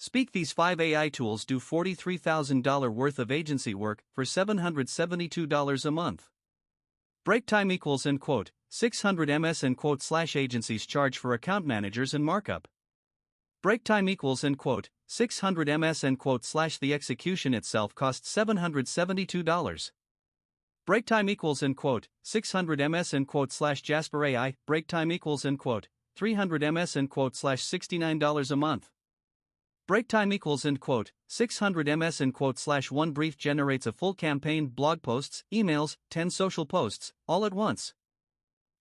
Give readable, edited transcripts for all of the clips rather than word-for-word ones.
Speak. These 5 AI tools do $43,000 worth of agency work for $772 a month. Break time equals end quote 600 ms end quote slash agencies charge for account managers and markup. Break time equals end quote 600 ms end quote slash the execution itself costs $772. Break time equals end quote 600 ms end quote slash Jasper AI. Break time equals end quote 300 ms end quote slash $69 a month. Break time equals end quote 600 ms end quote slash one brief generates a full campaign, blog posts, emails, 10 social posts, all at once.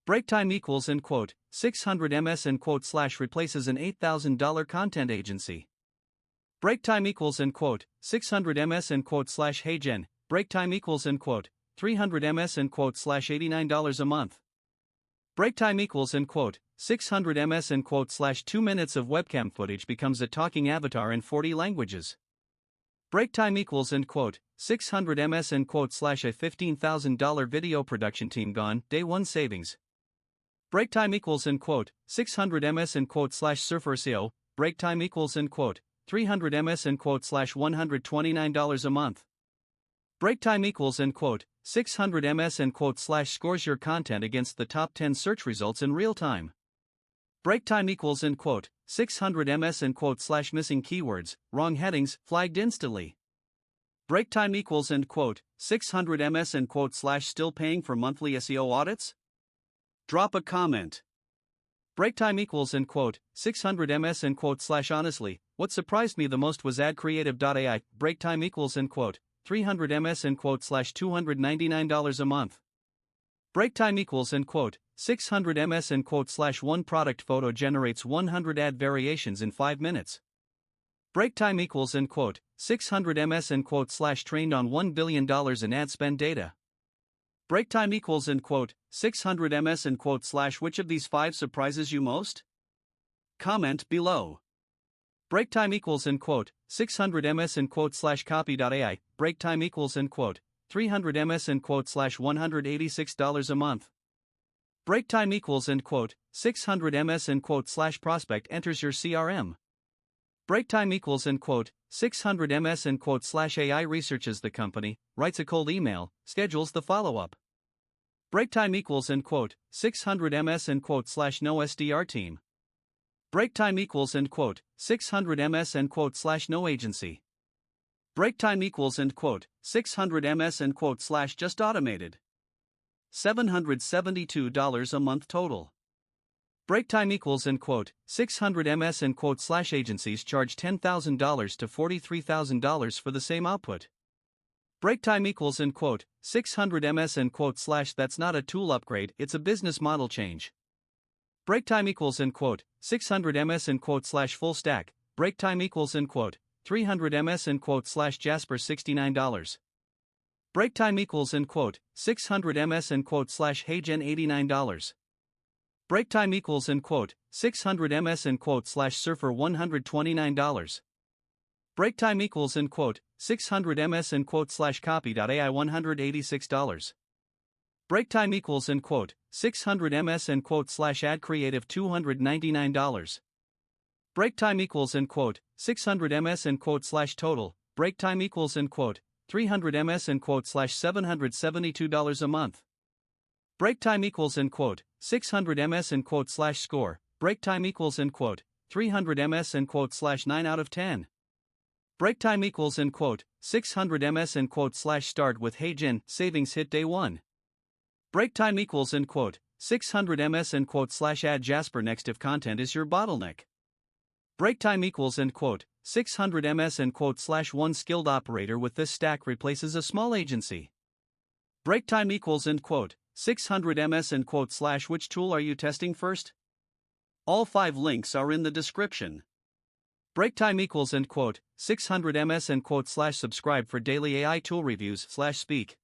Break time equals end quote 600 ms end quote slash replaces an $8,000 content agency. Break time equals end quote 600 ms end quote slash HeyGen. Break time equals end quote 300 ms end quote slash $89 a month. Break time equals end quote 600 ms end quote slash 2 minutes of webcam footage becomes a talking avatar in 40 languages. Break time equals end quote 600 ms end quote slash a $15,000 video production team gone, day 1 savings. Break time equals end quote 600 ms end quote slash SurferSeo. Break time equals end quote 300 ms end quote slash $129 a month. Break time equals end quote 600 ms end quote slash scores your content against the top 10 search results in real time. Break time equals end quote 600 ms end quote slash missing keywords, wrong headings, flagged instantly. Break time equals end quote 600 ms end quote slash still paying for monthly SEO audits? Drop a comment. Break time equals end quote 600 ms end quote slash honestly, what surprised me the most was AdCreative.ai. Break time equals end quote 300 ms end quote slash $299 a month. Break time equals end quote 600 ms end quote slash one product photo generates 100 ad variations in 5 minutes. Break time equals end quote 600 ms end quote slash trained on $1 billion in ad spend data. Break time equals end quote 600 ms end quote slash which of these 5 surprises you most? Comment below. Break time equals end quote 600 ms end quote slash Copy.ai. Break time equals end quote 300 ms end quote slash $186 a month. Break time equals end quote 600 ms end quote slash prospect enters your CRM. Break time equals end quote 600 ms end quote slash AI researches the company, writes a cold email, schedules the follow-up. Break time equals end quote 600 ms end quote slash no SDR team. Break time equals end quote 600 ms end quote slash no agency. Break time equals end quote 600 ms end quote slash just automated. $772 a month total. Break time equals end quote 600 ms end quote slash agencies charge $10,000 to $43,000 for the same output. Break time equals end quote 600 ms end quote slash that's not a tool upgrade, it's a business model change. Break time equals end quote 600 ms end quote slash full stack. Break time equals end quote 300 ms end quote slash Jasper $69. Break time equals end quote 600 ms end quote slash HeyGen $89. Break time equals end quote 600 ms end quote slash Surfer $129. Break time equals end quote 600 ms end quote slash Copy.ai $186. Break time equals end quote 600 ms end quote slash AdCreative $299. Break time equals end quote 600 ms end quote slash total. Break time equals end quote 300 ms end quote slash $772 a month. Break time equals end quote 600 ms end quote slash score. Break time equals end quote 300 ms end quote slash 9 out of 10. Break time equals end quote 600 ms end quote slash start with HeyGen savings hit day 1. Break time equals end quote 600 ms end quote slash add Jasper next if content is your bottleneck. Break time equals end quote 600 ms end quote slash one skilled operator with this stack replaces a small agency. Break time equals end quote 600 ms end quote slash which tool are you testing first? All 5 links are in the description. Break time equals end quote 600 ms end quote slash subscribe for daily AI tool reviews /speak.